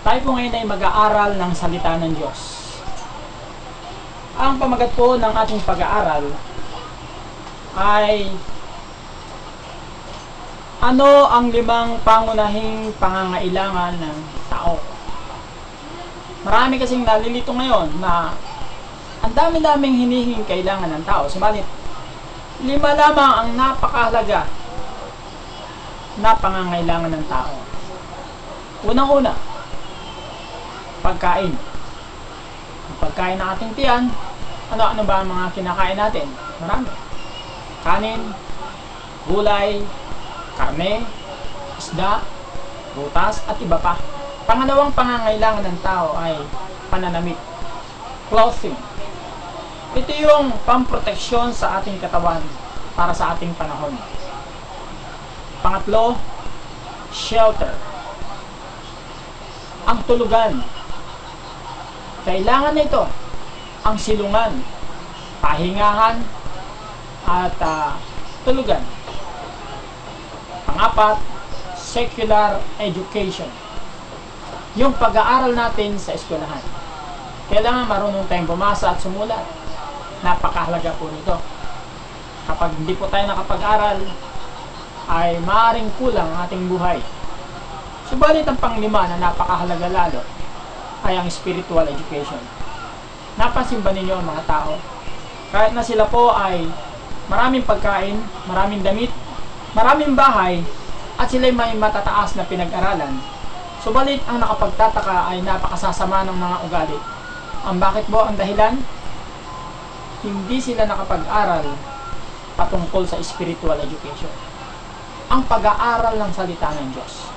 Tayo po ngayon ay mag-aaral ng salita ng Diyos. Ang pamagat po ng ating pag-aaral ay ano ang 5 pangunahing pangangailangan ng tao. Marami kasing nalilito ngayon na ang dami-daming hinihing kailangan ng tao. Subalit, 5 lamang ang napakahalaga na pangangailangan ng tao. Unang-una, pagkain. Ang pagkain ng ating tiyan, ano ba ang mga kinakain natin? Marami. Kanin, gulay, karne, isda, prutas, at iba pa. Pangalawang pangangailangan ng tao ay pananamit, clothing. Ito yung pamproteksyon sa ating katawan para sa ating panahon. Pangatlo, shelter. Ang tulugan. Kailangan nito ang silungan, pahingahan, at tulugan. Pangapat, secular education. Yung pag-aaral natin sa eskwelahan. Kailangan marunong tayong bumasa at sumulat. Napakahalaga po nito. Kapag hindi po tayo nakapag-aral, ay maaaring kulang ang ating buhay. Subalit ang pang-5 na napakahalaga lalo ay ang spiritual education. Napansin ba ninyo ang mga tao? Kahit na sila po ay maraming pagkain, maraming damit, maraming bahay, at sila'y may matataas na pinag-aralan, subalit ang nakapagtataka ay napakasasama ng mga ugali. Ang bakit po ang dahilan? Hindi sila nakapag-aral patungkol sa spiritual education. Ang pag-aaral ng salita ng Diyos.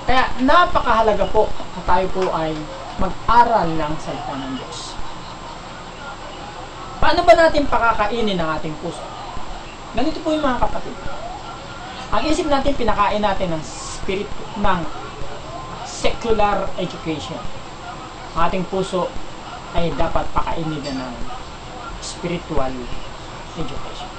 Kaya napakahalaga po na tayo po ay mag-aral ng salita ng Diyos. Paano ba natin pakakainin ang ating puso? Ganito po yung mga kapatid. Ang isip natin, pinakain natin ng secular education. Ang ating puso ay dapat pakainin na ng spiritual education.